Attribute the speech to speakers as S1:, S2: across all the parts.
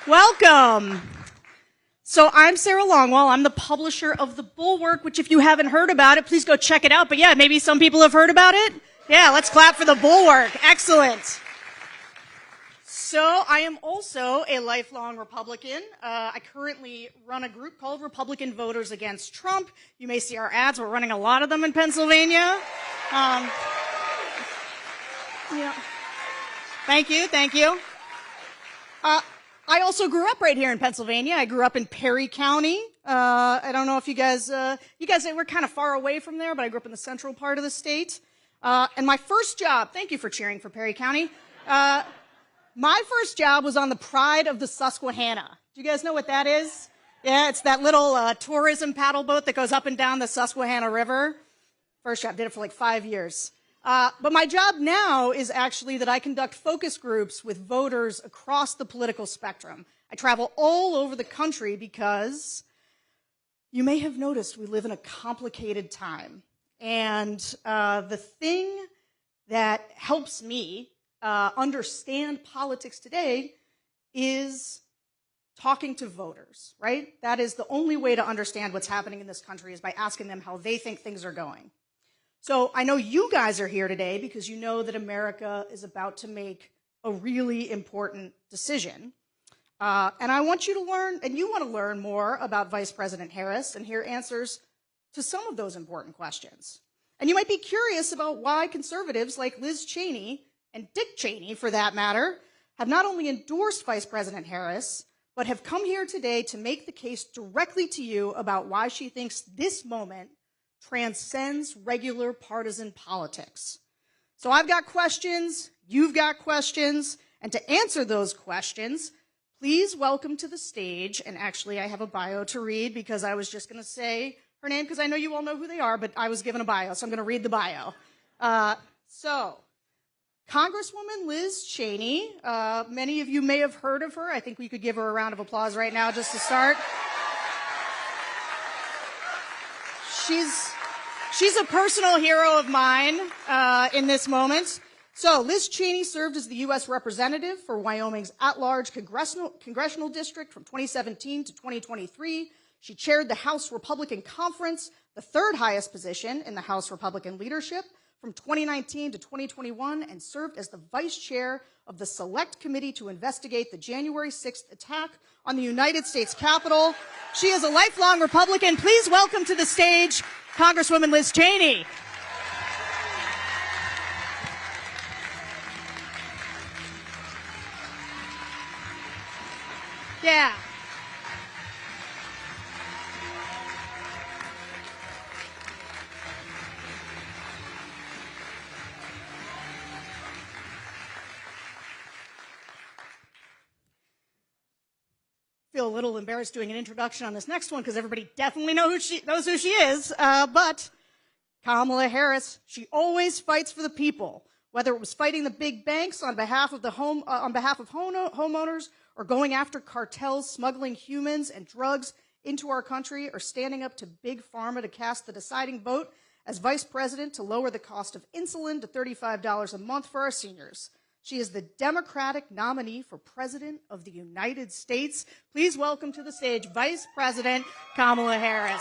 S1: Welcome. So I'm Sarah Longwell. I'm the publisher of The Bulwark, which if you haven't heard about it, please go check it out. But yeah, maybe some people have heard about it. Yeah, let's clap for The Bulwark. Excellent. So I am also a lifelong Republican. I currently run a group called Republican Voters Against Trump. You may see our ads. We're running a lot of them in Pennsylvania. Yeah. Thank you. I also grew up right here in Pennsylvania. I grew up in Perry County. I don't know if you guys were kind of far away from there, but I grew up in the central part of the state. And my first job, thank you for cheering for Perry County. My first job was on the Pride of the Susquehanna. Do you guys know what that is? Yeah, it's that little tourism paddle boat that goes up and down the Susquehanna River. First job, did it for like 5 years. But my job now is actually that I conduct focus groups with voters across the political spectrum. I travel all over the country because you may have noticed we live in a complicated time. And the thing that helps me understand politics today is talking to voters, right? That is the only way to understand what's happening in this country is by asking them how they think things are going. So I know you guys are here today because you know that America is about to make a really important decision. And I want you to learn, and you want to learn more about Vice President Harris and hear answers to some of those important questions. And you might be curious about why conservatives like Liz Cheney, and Dick Cheney for that matter, have not only endorsed Vice President Harris, but have come here today to make the case directly to you about why she thinks this moment transcends regular partisan politics. So I've got questions, you've got questions, and to answer those questions, please welcome to the stage, and actually I have a bio to read because I was just going to say her name because I know you all know who they are, but I was given a bio, so I'm going to read the bio. So, Congresswoman Liz Cheney, many of you may have heard of her. I think we could give her a round of applause right now just to start. She's a personal hero of mine in this moment. So Liz Cheney served as the U.S. representative for Wyoming's at-large congressional district from 2017 to 2023. She chaired the House Republican Conference, the third highest position in the House Republican leadership, from 2019 to 2021, and served as the vice chair of the Select Committee to investigate the January 6th attack on the United States Capitol. She is a lifelong Republican. Please welcome to the stage Congresswoman Liz Cheney. Yeah. Feel a little embarrassed doing an introduction on this next one because everybody definitely knows who she is. But Kamala Harris, she always fights for the people, whether it was fighting the big banks on behalf of homeowners, or going after cartels smuggling humans and drugs into our country, or standing up to big pharma to cast the deciding vote as vice president to lower the cost of insulin to $35 a month for our seniors. She is the Democratic nominee for President of the United States. Please welcome to the stage Vice President Kamala Harris.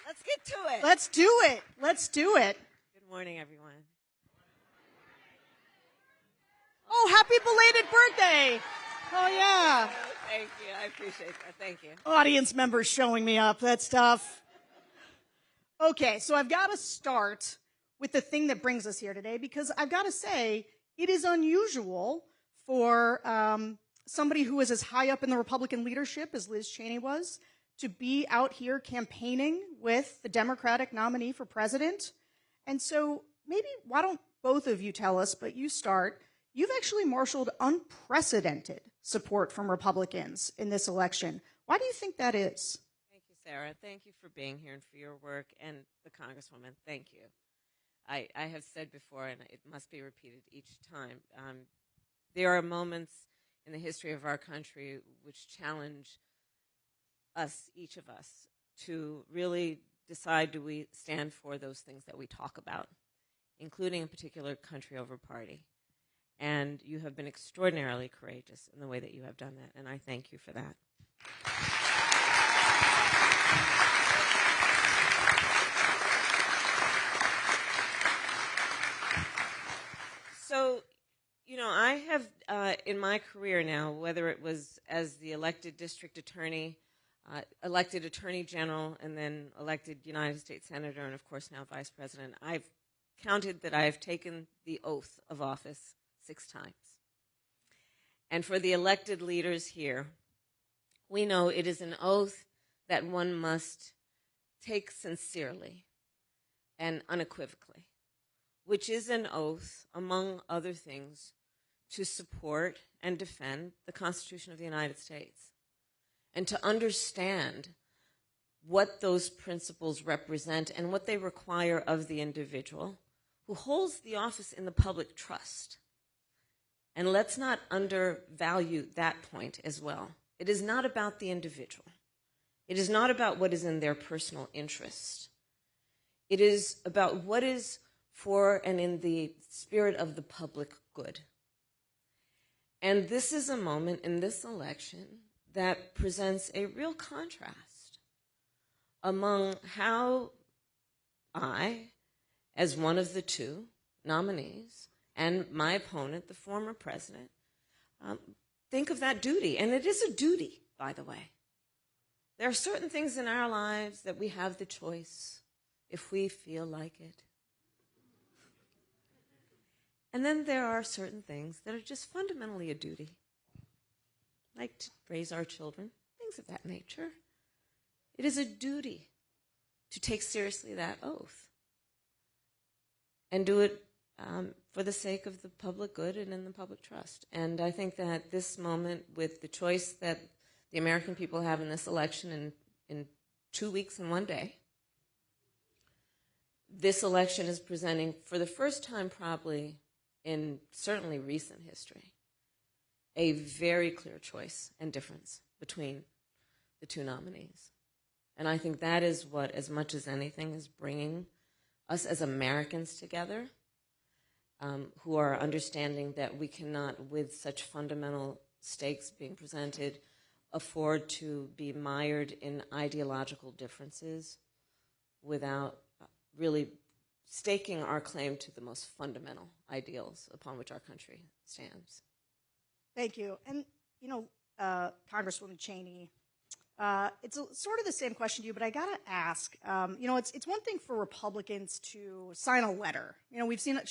S2: Let's get to it.
S1: Let's do it.
S2: Good morning, everyone.
S1: Oh, happy belated birthday. Oh, yeah.
S2: Oh, thank you. I appreciate that. Thank you.
S1: Audience members showing me up. That's tough. Okay, so I've got to start with the thing that brings us here today because I've got to say it is unusual for somebody who is as high up in the Republican leadership as Liz Cheney was to be out here campaigning with the Democratic nominee for president. And so maybe why don't both of you tell us, but you start. You've actually marshaled unprecedented support from Republicans in this election. Why do you think that is?
S2: Thank you, Sarah. Thank you for being here and for your work, and the Congresswoman, thank you. I have said before, and it must be repeated each time, there are moments in the history of our country which challenge us, each of us, to really decide, do we stand for those things that we talk about, including a particular country over party. And you have been extraordinarily courageous in the way that you have done that, and I thank you for that. So, you know, I have, in my career now, whether it was as the elected district attorney, elected attorney general, and then elected United States senator, and of course now vice president, I've counted that I have taken the oath of office 6 times. And for the elected leaders here, we know it is an oath that one must take sincerely and unequivocally, which is an oath, among other things, to support and defend the Constitution of the United States, and to understand what those principles represent and what they require of the individual who holds the office in the public trust. And let's not undervalue that point as well. It is not about the individual. It is not about what is in their personal interest. It is about what is for and in the spirit of the public good. And this is a moment in this election that presents a real contrast among how I, as one of the 2 nominees, and my opponent, the former president, think of that duty. And it is a duty, by the way. There are certain things in our lives that we have the choice if we feel like it. And then there are certain things that are just fundamentally a duty, like to raise our children, things of that nature. It is a duty to take seriously that oath and do it for the sake of the public good and in the public trust. And I think that this moment, with the choice that the American people have in this election in 2 weeks and 1 day, this election is presenting, for the first time probably in certainly recent history, a very clear choice and difference between the 2 nominees. And I think that is what, as much as anything, is bringing us as Americans together, who are understanding that we cannot, with such fundamental stakes being presented, afford to be mired in ideological differences without really staking our claim to the most fundamental ideals upon which our country stands.
S1: Thank you. And, you know, Congresswoman Cheney, it's sort of the same question to you, but I got to ask, you know, it's one thing for Republicans to sign a letter. You know, we've seen that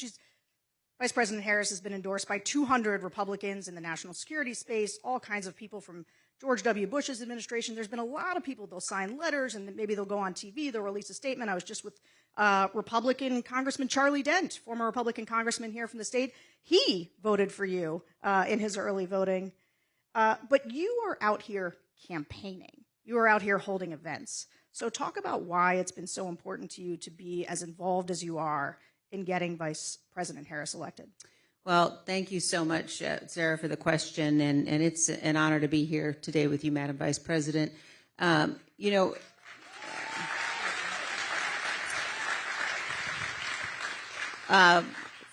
S1: Vice President Harris has been endorsed by 200 Republicans in the national security space, all kinds of people from George W. Bush's administration. There's been a lot of people, they'll sign letters and maybe they'll go on TV, they'll release a statement. I was just with Republican Congressman Charlie Dent, former Republican congressman here from the state. He voted for you in his early voting. But you are out here campaigning. You are out here holding events. So talk about why it's been so important to you to be as involved as you are in getting Vice President Harris elected.
S3: Well, thank you so much, Sarah, for the question, and it's an honor to be here today with you, Madam Vice President. You know,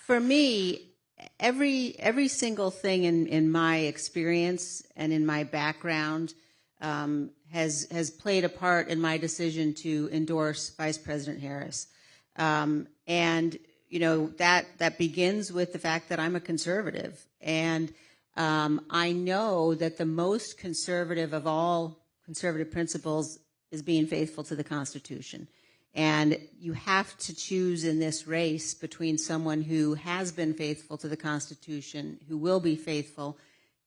S3: for me, every single thing in my experience and in my background has played a part in my decision to endorse Vice President Harris. And you know, that begins with the fact that I'm a conservative. And I know that the most conservative of all conservative principles is being faithful to the Constitution. And you have to choose in this race between someone who has been faithful to the Constitution, who will be faithful,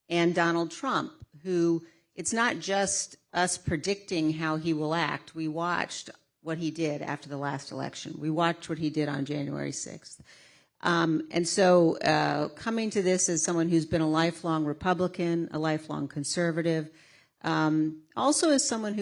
S3: and Donald Trump, who it's not just us predicting how he will act. We watched what he did after the last election. We watched what he did on January 6th. And so coming to this as someone who's been a lifelong Republican, a lifelong conservative, also as someone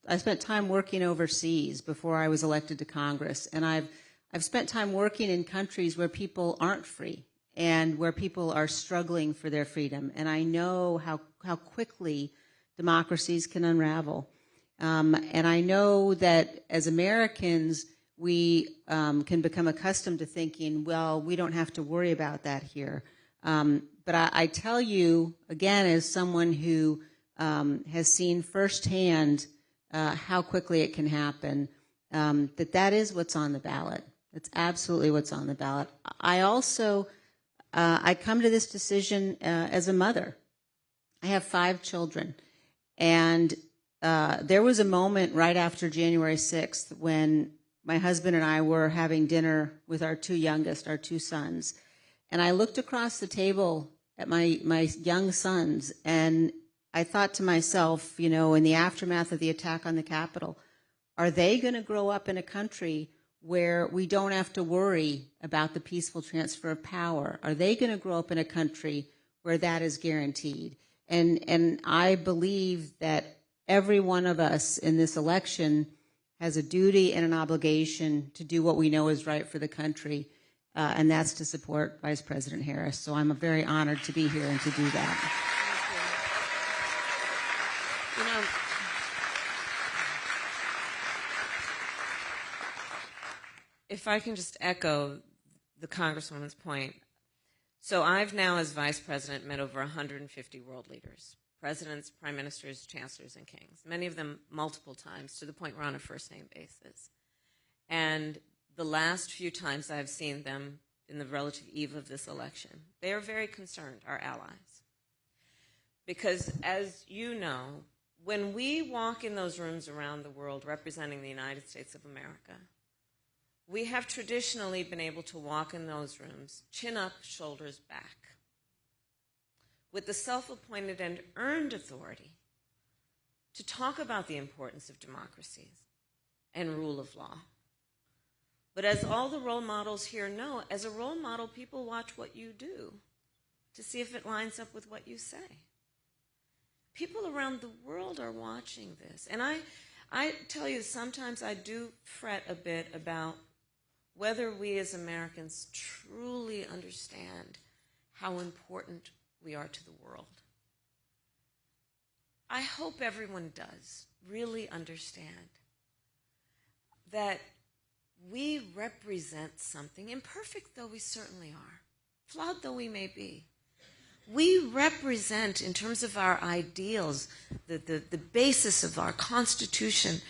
S3: I spent time working overseas before I was elected to Congress, and I've spent time working in countries where people aren't free and where people are struggling for their freedom. And I know how quickly democracies can unravel. And I know that as Americans, we can become accustomed to thinking, well, we don't have to worry about that here. But I tell you, again, as someone who has seen firsthand how quickly it can happen, that is what's on the ballot. That's absolutely what's on the ballot. I also, I come to this decision as a mother. I have 5 children. And there was a moment right after January 6th when my husband and I were having dinner with our 2 youngest, our 2 sons. And I looked across the table at my young sons, and I thought to myself, in the aftermath of the attack on the Capitol, are they going to grow up in a country where we don't have to worry about the peaceful transfer of power? Are they going to grow up in a country where that is guaranteed? And I believe that every one of us in this election has a duty and an obligation to do what we know is right for the country, and that's to support Vice President Harris. So I'm very honored to be here and to do that.
S2: If I can just echo the Congresswoman's point. So I've now, as Vice President, met over 150 world leaders, presidents, prime ministers, chancellors, and kings, many of them multiple times, to the point we're on a first-name basis. And the last few times I've seen them in the relative eve of this election, they are very concerned, our allies. Because, as you know, when we walk in those rooms around the world representing the United States of America, we have traditionally been able to walk in those rooms, chin up, shoulders back, with the self-appointed and earned authority to talk about the importance of democracies and rule of law. But as all the role models here know, as a role model, people watch what you do to see if it lines up with what you say. People around the world are watching this. And I tell you, sometimes I do fret a bit about whether we as Americans truly understand how important we are to the world. I hope everyone does really understand that we represent something, imperfect though we certainly are, flawed though we may be. We represent, in terms of our ideals, the basis of our Constitution,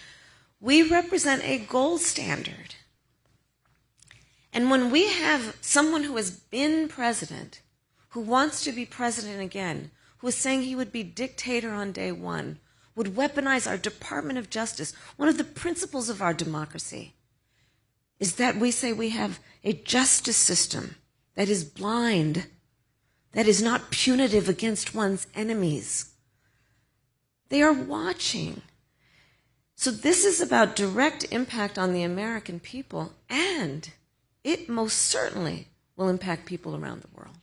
S2: we represent a gold standard. And when we have someone who has been president, who wants to be president again, who is saying he would be dictator on day one, would weaponize our Department of Justice, one of the principles of our democracy is that we say we have a justice system that is blind, that is not punitive against one's enemies. They are watching. So this is about direct impact on the American people, and it most certainly will impact people around the world.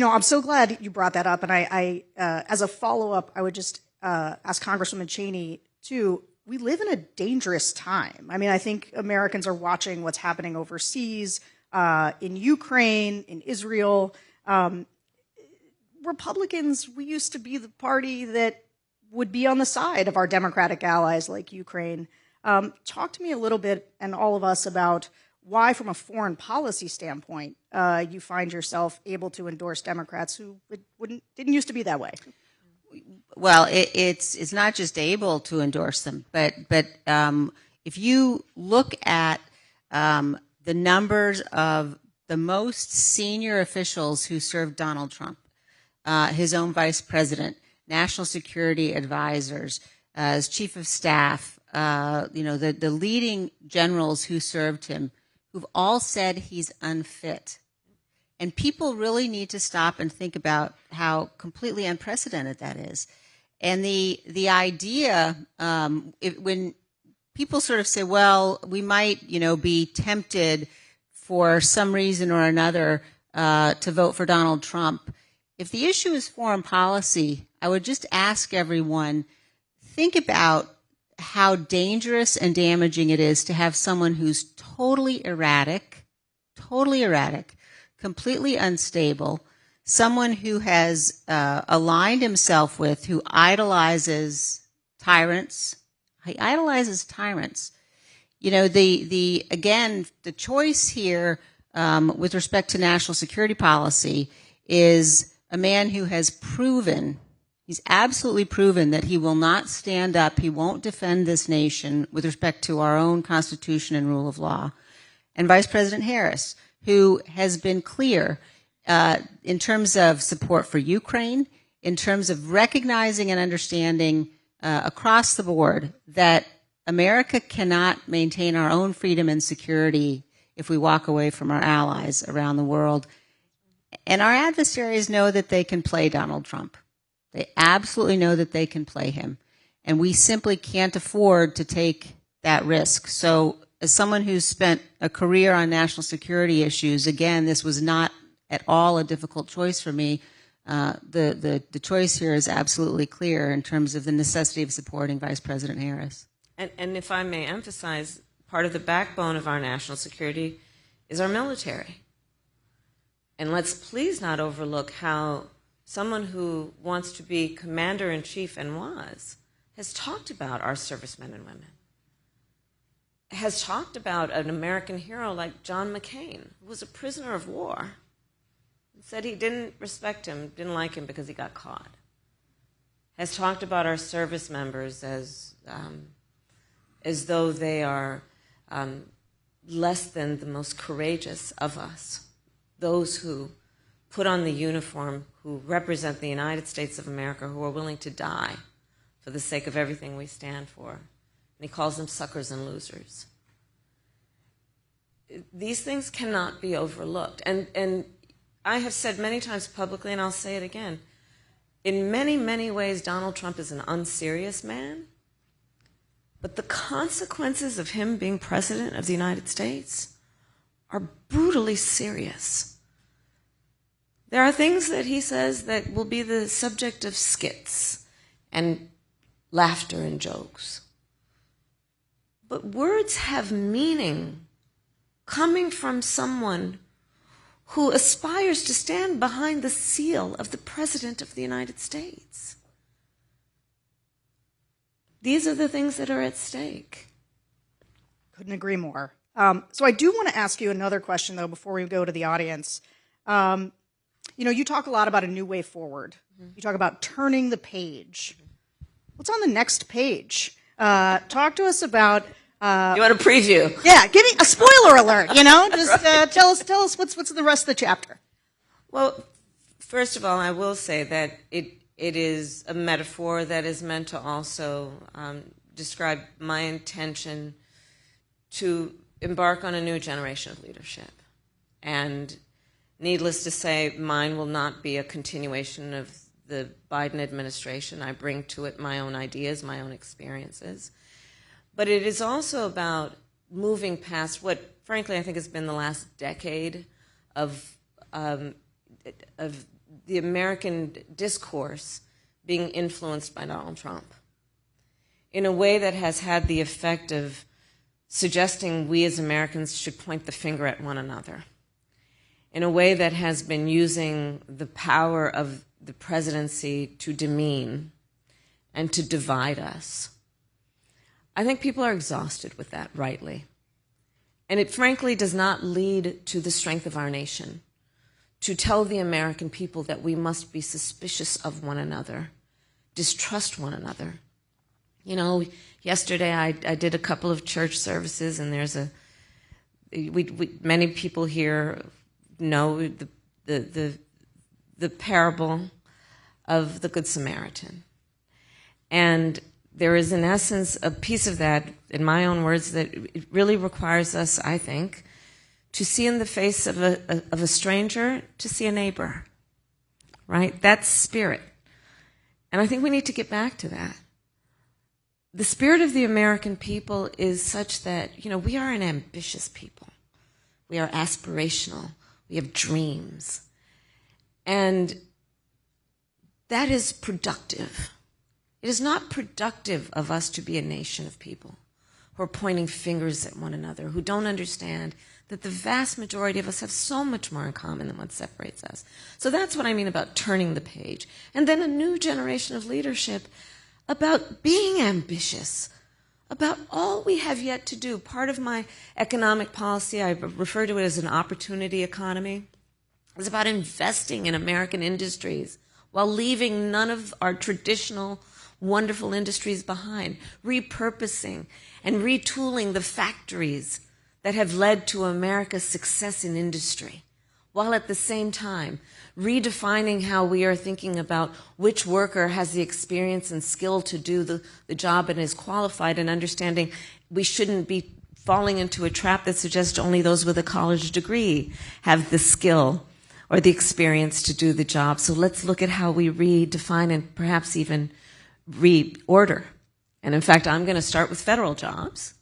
S1: I'm so glad you brought that up. And I as a follow-up, I would just ask Congresswoman Cheney, too, we live in a dangerous time. I mean, I think Americans are watching what's happening overseas, in Ukraine, in Israel. Republicans, we used to be the party that would be on the side of our democratic allies like Ukraine. Talk to me a little bit, and all of us, about why, from a foreign policy standpoint, you find yourself able to endorse Democrats who didn't used to be that way.
S3: Well, it's not just able to endorse them, but if you look at the numbers of the most senior officials who served Donald Trump, his own vice president, national security advisors, as chief of staff, the leading generals who served him, who've all said he's unfit. And people really need to stop and think about how completely unprecedented that is. And the idea, when people sort of say, well, we might, be tempted for some reason or another to vote for Donald Trump, if the issue is foreign policy, I would just ask everyone, think about how dangerous and damaging it is to have someone who's totally erratic, completely unstable, someone who has aligned himself with, who idolizes tyrants. He idolizes tyrants. You know, the choice here with respect to national security policy is a man who has proven, he's absolutely proven that he will not stand up, he won't defend this nation with respect to our own Constitution and rule of law. And Vice President Harris, who has been clear in terms of support for Ukraine, in terms of recognizing and understanding across the board that America cannot maintain our own freedom and security if we walk away from our allies around the world. And our adversaries know that they can play Donald Trump. They absolutely know that they can play him. And we simply can't afford to take that risk. So as someone who's spent a career on national security issues, again, this was not at all a difficult choice for me. The choice here is absolutely clear in terms of the necessity of supporting Vice President Harris.
S2: And if I may emphasize, part of the backbone of our national security is our military. And let's please not overlook how someone who wants to be commander-in-chief and has talked about our servicemen and women, has talked about an American hero like John McCain, who was a prisoner of war, and said he didn't respect him, didn't like him because he got caught, has talked about our service members as though they are less than the most courageous of us, those who put on the uniform, who represent the United States of America, who are willing to die for the sake of everything we stand for. And he calls them suckers and losers. These things cannot be overlooked. And I have said many times publicly, and I'll say it again, in many, many ways, Donald Trump is an unserious man. But the consequences of him being president of the United States are brutally serious. There are things that he says that will be the subject of skits and laughter and jokes. But words have meaning coming from someone who aspires to stand behind the seal of the President of the United States. These are the things that are at stake.
S1: Couldn't agree more. So I do want to ask you another question, though, before we go to the audience. You know, you talk a lot about a new way forward. Mm-hmm. You talk about turning the page. What's on the next page? Talk to us about...
S2: you want a preview?
S1: Yeah, give me a spoiler alert, you know? Just tell us what's in the rest of the chapter.
S2: Well, first of all, I will say that it is a metaphor that is meant to also describe my intention to embark on a new generation of leadership. And needless to say, mine will not be a continuation of the Biden administration. I bring to it my own ideas, my own experiences. But it is also about moving past what, frankly, I think has been the last decade of the American discourse being influenced by Donald Trump in a way that has had the effect of suggesting we as Americans should point the finger at one another, in a way that has been using the power of the presidency to demean and to divide us. I think people are exhausted with that, rightly. And it frankly does not lead to the strength of our nation to tell the American people that we must be suspicious of one another, distrust one another. You know, yesterday I did a couple of church services, and there's many people here know the parable of the Good Samaritan. And there is, in essence, a piece of that, in my own words, that it really requires us, I think, to see in the face of a stranger, to see a neighbor, right? That's spirit. And I think we need to get back to that. The spirit of the American people is such that, you know, we are an ambitious people. We are aspirational. We have dreams. And that is productive. It is not productive of us to be a nation of people who are pointing fingers at one another, who don't understand that the vast majority of us have so much more in common than what separates us. So that's what I mean about turning the page. And then a new generation of leadership about being ambitious, about all we have yet to do. Part of my economic policy, I refer to it as an opportunity economy, is about investing in American industries while leaving none of our traditional wonderful industries behind, repurposing and retooling the factories that have led to America's success in industry, while at the same time redefining how we are thinking about which worker has the experience and skill to do the job and is qualified, and understanding we shouldn't be falling into a trap that suggests only those with a college degree have the skill or the experience to do the job. So let's look at how we redefine and perhaps even reorder. And in fact, I'm going to start with federal jobs,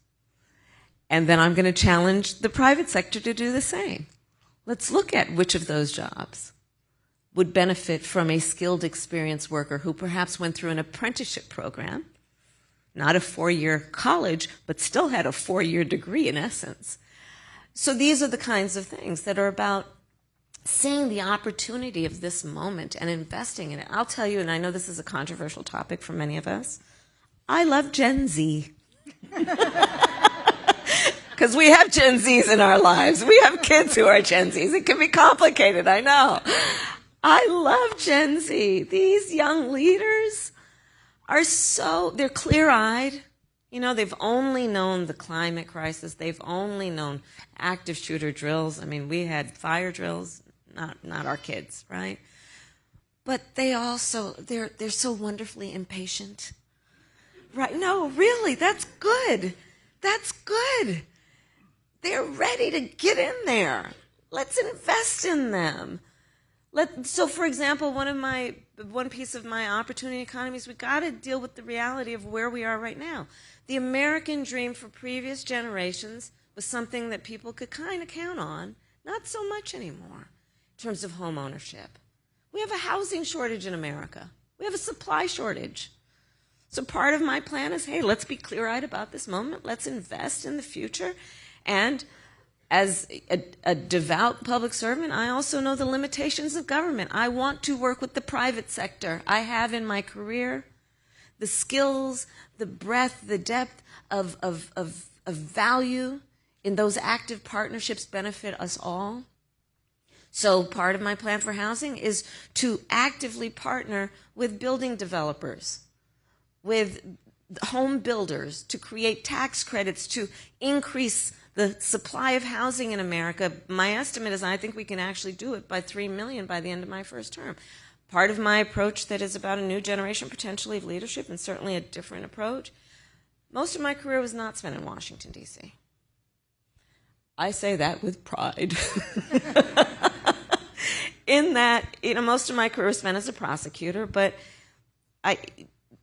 S2: and then I'm going to challenge the private sector to do the same. Let's look at which of those jobs would benefit from a skilled, experienced worker who perhaps went through an apprenticeship program, not a 4-year college, but still had a 4-year degree in essence. So these are the kinds of things that are about seeing the opportunity of this moment and investing in it. I'll tell you, and I know this is a controversial topic for many of us, I love Gen Z. Because we have Gen Zs in our lives. We have kids who are Gen Zs. It can be complicated, I know. I love Gen Z. These young leaders are they're clear-eyed. You know, they've only known the climate crisis. They've only known active shooter drills. I mean, we had fire drills, not our kids, right? But they're so wonderfully impatient. Right? No, really, that's good. That's good. They're ready to get in there. Let's invest in them. So, for example, one piece of my opportunity economy is we've got to deal with the reality of where we are right now. The American dream for previous generations was something that people could kind of count on, not so much anymore in terms of home ownership. We have a housing shortage in America. We have a supply shortage. So part of my plan is, hey, let's be clear-eyed about this moment. Let's invest in the future. And as a devout public servant, I also know the limitations of government. I want to work with the private sector. I have in my career the skills, the breadth, the depth of value in those active partnerships benefit us all. So part of my plan for housing is to actively partner with building developers, with home builders, to create tax credits, to increase the supply of housing in America. My estimate is I think we can actually do it by 3 million by the end of my first term. Part of my approach that is about a new generation potentially of leadership, and certainly a different approach. Most of my career was not spent in Washington, D.C. I say that with pride. In that, most of my career was spent as a prosecutor, but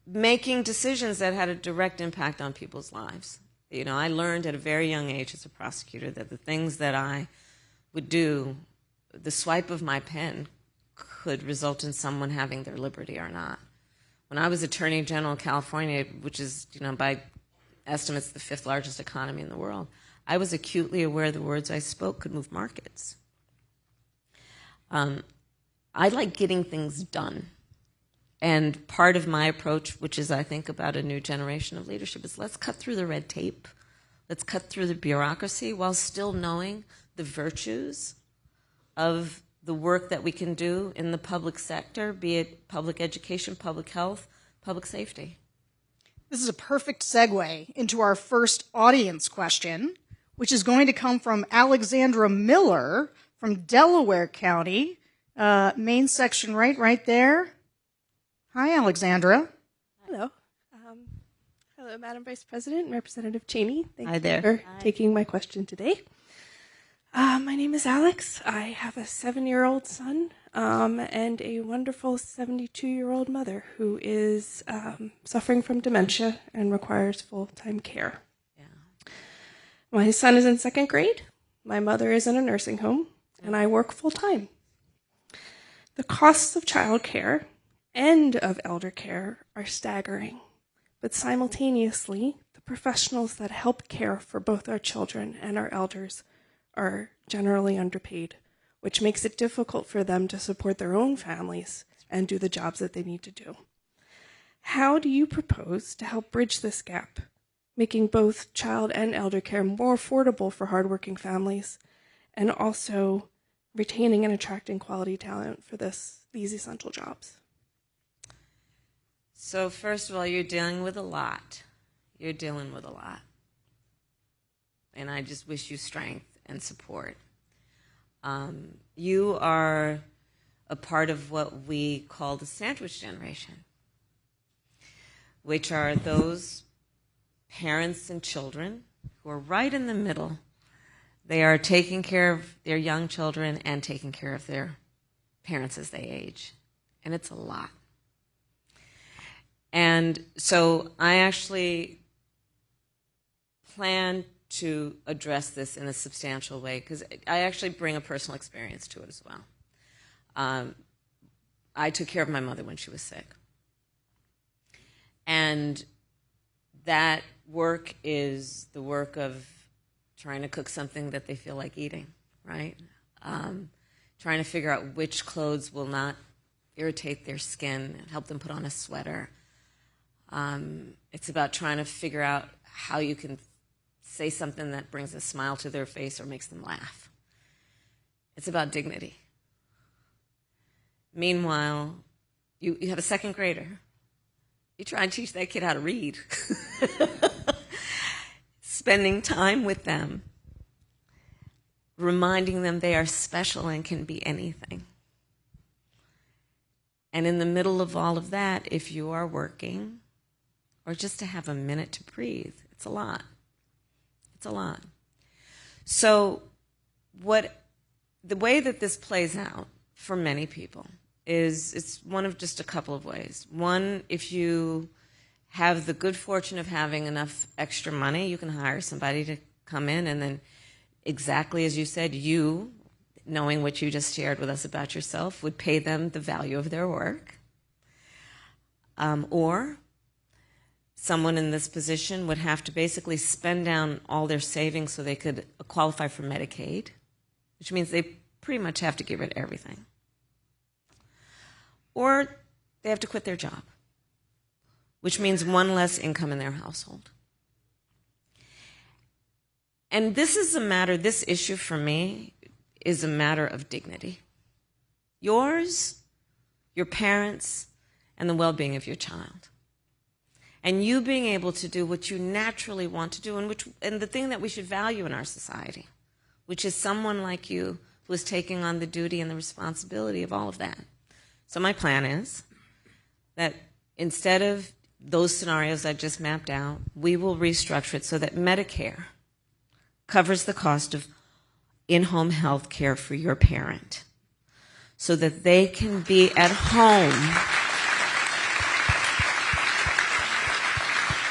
S2: making decisions that had a direct impact on people's lives. I learned at a very young age as a prosecutor that the things that I would do, the swipe of my pen could result in someone having their liberty or not. When I was Attorney General of California, which is, by estimates, the 5th largest economy in the world, I was acutely aware the words I spoke could move markets. I like getting things done. And part of my approach, which is, I think, about a new generation of leadership, is let's cut through the red tape. Let's cut through the bureaucracy while still knowing the virtues of the work that we can do in the public sector, be it public education, public health, public safety.
S1: This is a perfect segue into our first audience question, which is going to come from Alexandra Miller from Delaware County, main section right there. Hi, Alexandra.
S4: Hello. Hello, Madam Vice President and Representative Cheney. Thank
S3: Hi
S4: you
S3: there.
S4: for taking my question today. My name is Alex. I have a 7-year-old son and a wonderful 72-year-old mother who is suffering from dementia and requires full-time care.
S2: Yeah.
S4: My son is in 2nd grade. My mother is in a nursing home, and I work full-time. The costs of childcare and of elder care are staggering, but simultaneously, the professionals that help care for both our children and our elders are generally underpaid, which makes it difficult for them to support their own families and do the jobs that they need to do. How do you propose to help bridge this gap, making both child and elder care more affordable for hardworking families, and also retaining and attracting quality talent for these essential jobs?
S2: So first of all, you're dealing with a lot. You're dealing with a lot. And I just wish you strength and support. You are a part of what we call the sandwich generation, which are those parents and children who are right in the middle. They are taking care of their young children and taking care of their parents as they age. And it's a lot. And so I actually plan to address this in a substantial way because I actually bring a personal experience to it as well. I took care of my mother when she was sick. And that work is the work of trying to cook something that they feel like eating, right? Trying to figure out which clothes will not irritate their skin and help them put on a sweater. It's about trying to figure out how you can say something that brings a smile to their face or makes them laugh. It's about dignity. Meanwhile, you have a second grader. You try and teach that kid how to read. Spending time with them, reminding them they are special and can be anything. And in the middle of all of that, if you are working, or just to have a minute to breathe, it's a lot. It's a lot. So the way that this plays out for many people is it's one of just a couple of ways. One, if you have the good fortune of having enough extra money, you can hire somebody to come in and then, exactly as you said, you, knowing what you just shared with us about yourself, would pay them the value of their work. Or someone in this position would have to basically spend down all their savings so they could qualify for Medicaid, which means they pretty much have to give it everything. Or they have to quit their job, which means one less income in their household. And this issue for me is a matter of dignity. Yours, your parents, and the well-being of your child. And you being able to do what you naturally want to do, and the thing that we should value in our society, which is someone like you who is taking on the duty and the responsibility of all of that. So my plan is that instead of those scenarios I just mapped out, we will restructure it so that Medicare covers the cost of in-home health care for your parent so that they can be at home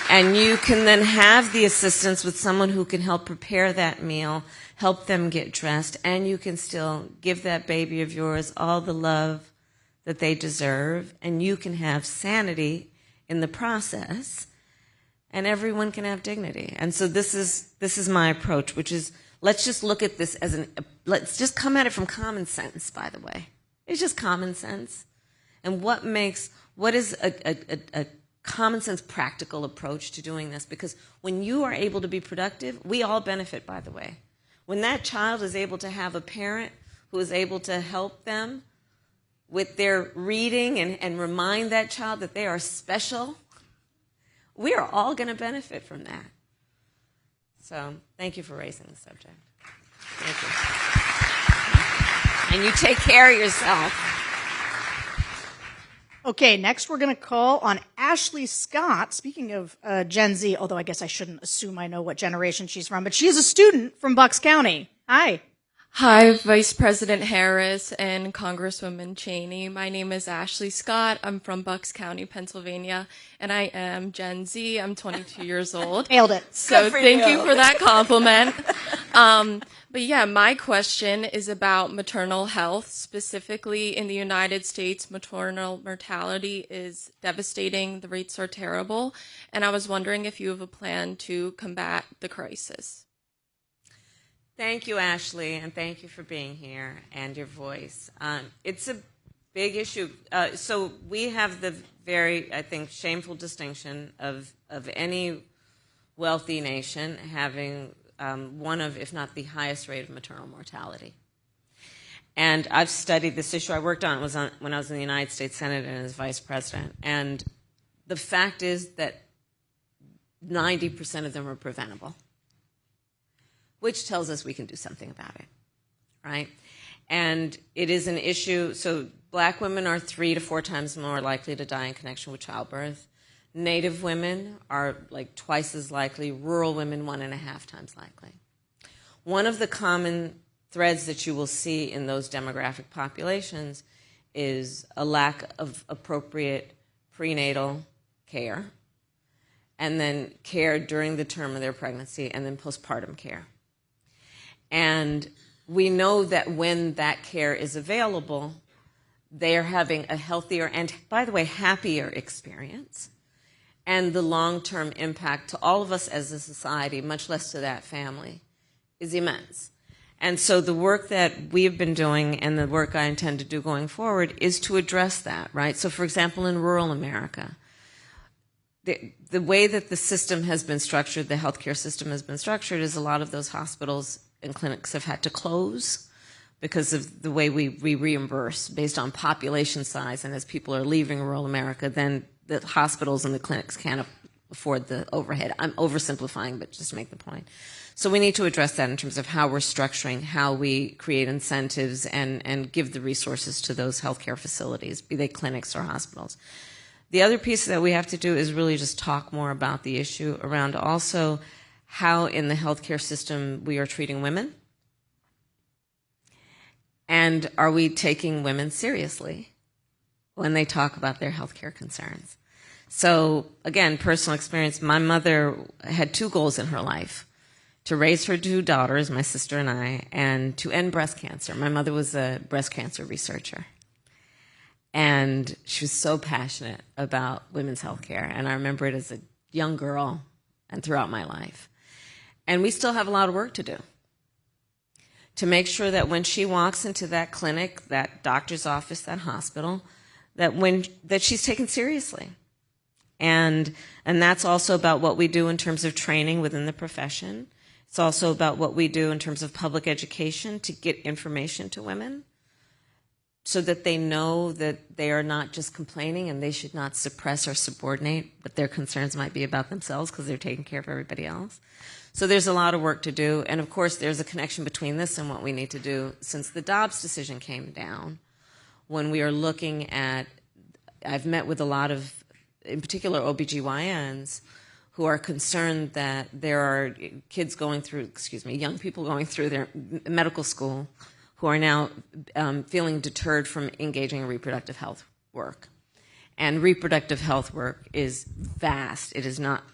S2: and you can then have the assistance with someone who can help prepare that meal, help them get dressed, and you can still give that baby of yours all the love that they deserve, and you can have sanity in the process, and everyone can have dignity. And so this is my approach, which is let's just look at this let's just come at it from common sense, by the way. It's just common sense. And what is a common sense practical approach to doing this? Because when you are able to be productive, we all benefit, by the way. When that child is able to have a parent who is able to help them with their reading and remind that child that they are special, we are all going to benefit from that. So thank you for raising the subject. Thank you. And you take care of yourself.
S1: Okay, next we're going to call on Ashley Scott. Speaking of Gen Z, although I guess I shouldn't assume I know what generation she's from, but she is a student from Bucks County. Hi.
S5: Hi, Vice President Harris and Congresswoman Cheney. My name is Ashley Scott. I'm from Bucks County, Pennsylvania, and I am Gen Z. I'm 22 years old.
S1: Nailed it.
S5: So thank you for that compliment. But yeah, my question is about maternal health. Specifically in the United States, maternal mortality is devastating. The rates are terrible. And I was wondering if you have a plan to combat the crisis.
S2: Thank you, Ashley, and thank you for being here and your voice. It's a big issue. So we have the very, I think, shameful distinction of any wealthy nation having one of, if not the highest rate of maternal mortality. And I've studied this issue. I worked on it when I was in the United States Senate and as Vice President. And the fact is that 90% of them are preventable, which tells us we can do something about it, right? And it is an issue. So black women are 3 to 4 times more likely to die in connection with childbirth. Native women are like twice as likely. Rural women, 1.5 times likely. One of the common threads that you will see in those demographic populations is a lack of appropriate prenatal care, and then care during the term of their pregnancy, and then postpartum care. And we know that when that care is available, they are having a healthier and, by the way, happier experience. And the long-term impact to all of us as a society, much less to that family, is immense. And so the work that we have been doing and the work I intend to do going forward is to address that, right? So, for example, in rural America, the way that the system has been structured, the healthcare system has been structured, is a lot of those hospitals and clinics have had to close because of the way we reimburse based on population size. And as people are leaving rural America, then the hospitals and the clinics can't afford the overhead. I'm oversimplifying, but just to make the point. So we need to address that in terms of how we're structuring, how we create incentives and give the resources to those healthcare facilities, be they clinics or hospitals. The other piece that we have to do is really just talk more about the issue around also how in the healthcare system we are treating women. And are we taking women seriously when they talk about their healthcare concerns? So, again, personal experience. My mother had 2 goals in her life: to raise her 2 daughters, my sister and I, and to end breast cancer. My mother was a breast cancer researcher. And she was so passionate about women's health care. And I remember it as a young girl and throughout my life. And we still have a lot of work to do to make sure that when she walks into that clinic, that doctor's office, that hospital, that she's taken seriously. And that's also about what we do in terms of training within the profession. It's also about what we do in terms of public education to get information to women so that they know that they are not just complaining and they should not suppress or subordinate what their concerns might be about themselves because they're taking care of everybody else. So there's a lot of work to do. And, of course, there's a connection between this and what we need to do since the Dobbs decision came down. When we are looking at, I've met with a lot of, in particular, OBGYNs who are concerned that there are kids going through, young people going through their medical school who are now feeling deterred from engaging in reproductive health work. And reproductive health work is vast. It is not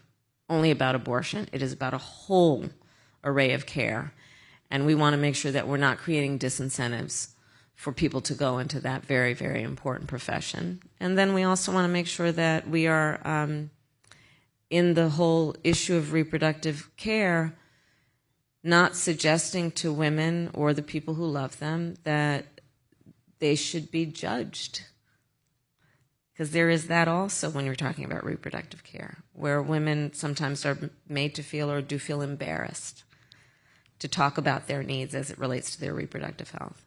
S2: only about abortion. It is about a whole array of care. And we want to make sure that we're not creating disincentives for people to go into that very, very important profession. And then we also want to make sure that we are, in the whole issue of reproductive care, not suggesting to women or the people who love them that they should be judged. Because there is that also when you're talking about reproductive care, where women sometimes are made to feel or do feel embarrassed to talk about their needs as it relates to their reproductive health.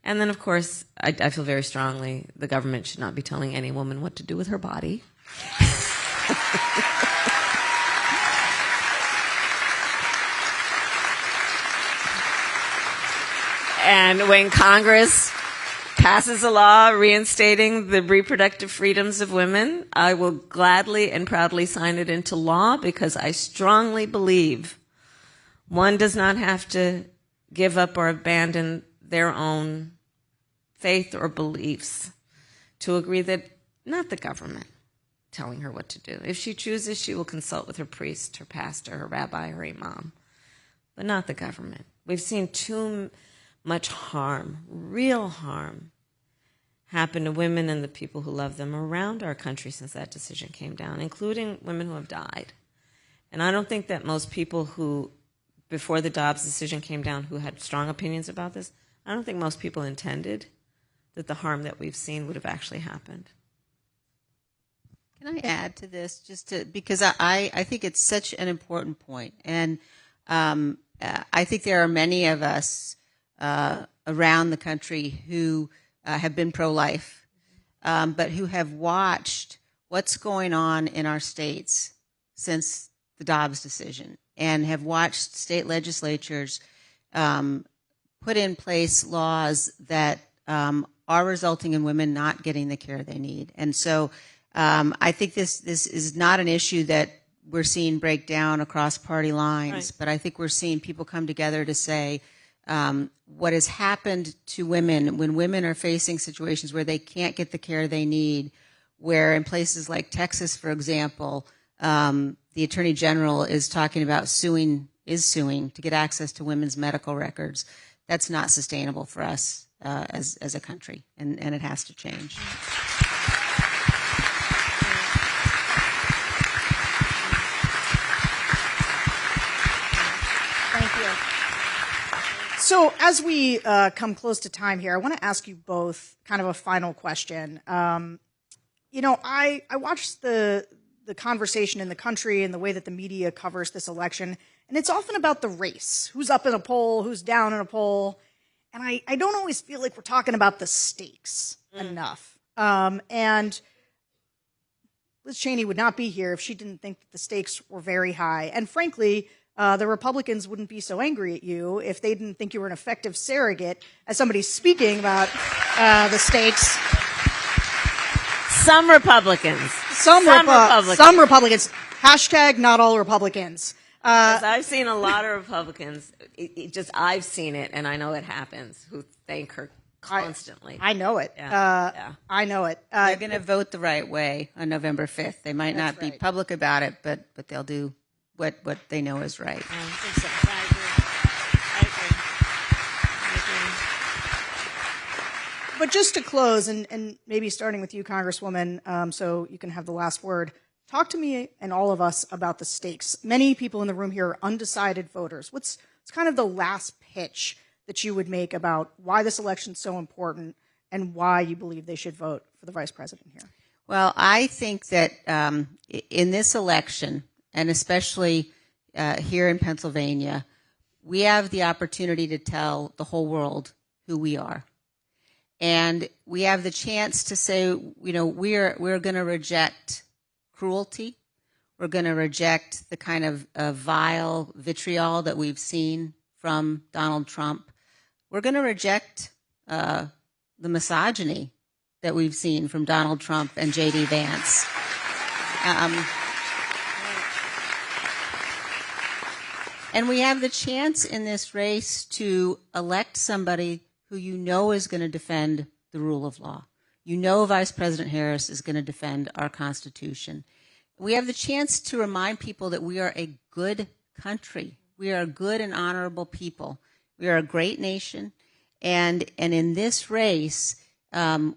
S2: And then, of course, I feel very strongly the government should not be telling any woman what to do with her body. And when Congress passes a law reinstating the reproductive freedoms of women, I will gladly and proudly sign it into law because I strongly believe one does not have to give up or abandon their own faith or beliefs to agree that not the government telling her what to do. If she chooses, she will consult with her priest, her pastor, her rabbi, her imam. but not the government. We've seen too much harm, real harm, happen to women and the people who love them around our country since that decision came down, including women who have died. And I don't think that most people who, before the Dobbs decision came down, who had strong opinions about this, I don't think most people intended that the harm that we've seen would have actually happened.
S3: Can I add to this, because I think it's such an important point, and I think there are many of us around the country who have been pro-life, but who have watched what's going on in our states since the Dobbs decision, and have watched state legislatures put in place laws that are resulting in women not getting the care they need. And so I think this is not an issue that we're seeing break down across party lines, right, but I think we're seeing people come together to say what has happened to women when women are facing situations where they can't get the care they need, where in places like Texas, for example, the Attorney General is talking about suing to get access to women's medical records. That's not sustainable for us as a country, and it has to change.
S1: Thank you. So as we come close to time here, I want to ask you both kind of a final question. You know, I watched the conversation in the country and the way that the media covers this election, and it's often about the race, who's up in a poll, who's down in a poll, and I don't always feel like we're talking about the stakes enough. And Liz Cheney would not be here if she didn't think that the stakes were very high. And frankly, the Republicans wouldn't be so angry at you if they didn't think you were an effective surrogate as somebody speaking about the stakes.
S2: Some Republicans.
S1: Some Republicans. Hashtag not all Republicans.
S2: I've seen a lot of Republicans. I've seen it, and I know it happens, who thank her constantly.
S1: I know it.
S2: Yeah.
S1: I know it.
S3: They're going to vote the right way on November 5th. They might not be public about it, but they'll do what they know is right.
S2: I think so. I agree.
S1: But just to close, and maybe starting with you, Congresswoman, so you can have the last word, talk to me and all of us about the stakes. Many people in the room here are undecided voters. What's kind of the last pitch that you would make about why this election is so important and why you believe they should vote for the vice president here?
S3: Well, I think that in this election, and especially here in Pennsylvania, we have the opportunity to tell the whole world who we are. And we have the chance to say, you know, we're going to reject cruelty. We're going to reject the kind of vile vitriol that we've seen from Donald Trump. We're going to reject the misogyny that we've seen from Donald Trump and J.D. Vance. And we have the chance in this race to elect somebody who you know is going to defend the rule of law. You know Vice President Harris is going to defend our Constitution. We have the chance to remind people that we are a good country. We are a good and honorable people. We are a great nation. And in this race,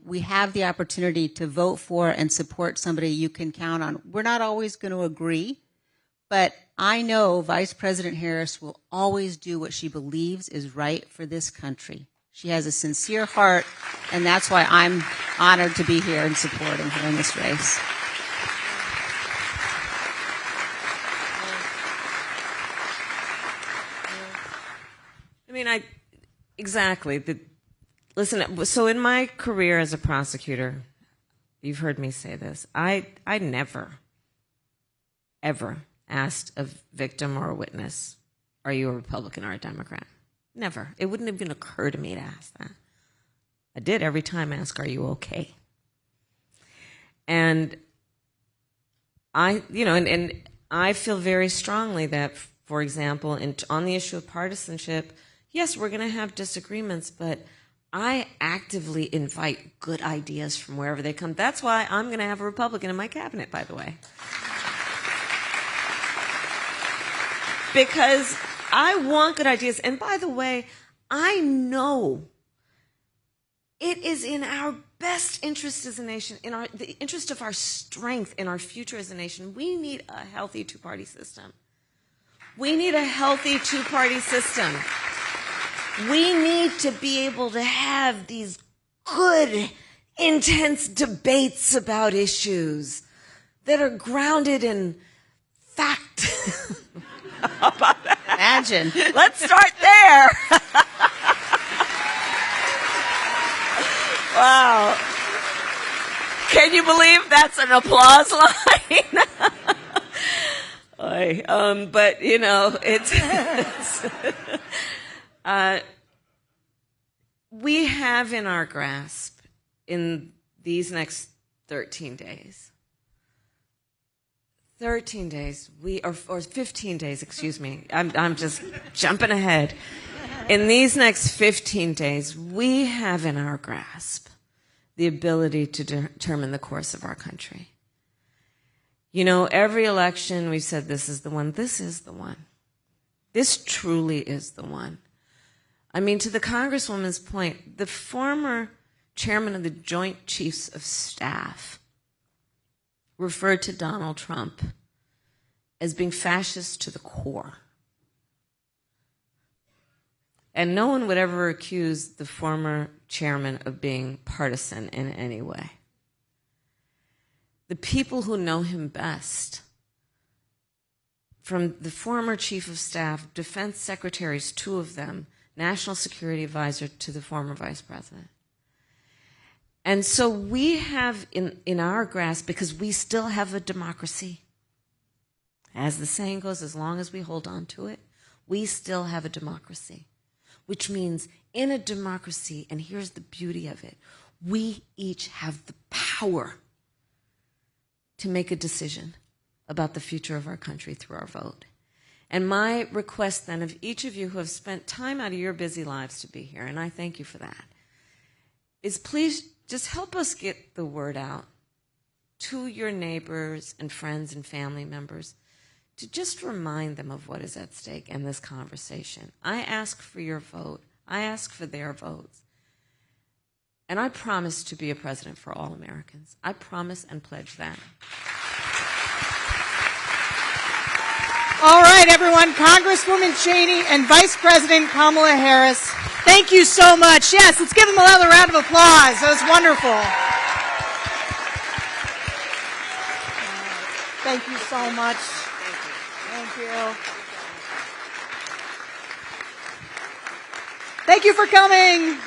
S3: we have the opportunity to vote for and support somebody you can count on. We're not always going to agree, but I know Vice President Harris will always do what she believes is right for this country. She has a sincere heart, and that's why I'm honored to be here and supporting her in this race.
S2: I mean, exactly. Listen, so in my career as a prosecutor, you've heard me say this, I never, ever asked a victim or a witness, are you a Republican or a Democrat? Never. It wouldn't even occur to me to ask that. I did every time ask, are you okay? And I feel very strongly that, for example, on the issue of partisanship, yes, we're going to have disagreements, but I actively invite good ideas from wherever they come. That's why I'm going to have a Republican in my cabinet, by the way. Because I want good ideas. And by the way, I know it is in our best interest as a nation, in the interest of our strength, in our future as a nation. We need a healthy two-party system. We need a healthy two-party system. We need to be able to have these good, intense debates about issues that are grounded in fact. How about that?
S3: Imagine.
S2: Let's start there. Wow. Can you believe that's an applause line? But, you know, we have in our grasp in these next 13 days, 13 days, or 15 days, excuse me. I'm just jumping ahead. In these next 15 days, we have in our grasp the ability to determine the course of our country. You know, every election we've said this is the one. This is the one. This truly is the one. I mean, to the Congresswoman's point, the former chairman of the Joint Chiefs of Staff referred to Donald Trump as being fascist to the core. And no one would ever accuse the former chairman of being partisan in any way. The people who know him best, from the former chief of staff, defense secretaries, 2 of them, national security advisor to the former vice president. And so we have in our grasp, because we still have a democracy, as the saying goes, as long as we hold on to it, we still have a democracy. Which means in a democracy, and here's the beauty of it, we each have the power to make a decision about the future of our country through our vote. And my request then of each of you who have spent time out of your busy lives to be here, and I thank you for that, is please just help us get the word out to your neighbors and friends and family members to just remind them of what is at stake in this conversation. I ask for your vote. I ask for their votes. And I promise to be a president for all Americans. I promise and pledge that.
S1: All right, everyone. Congresswoman Cheney and Vice President Kamala Harris, thank you so much. Yes, let's give them another round of applause. That was wonderful. Thank you so much. Thank you. Thank you for coming.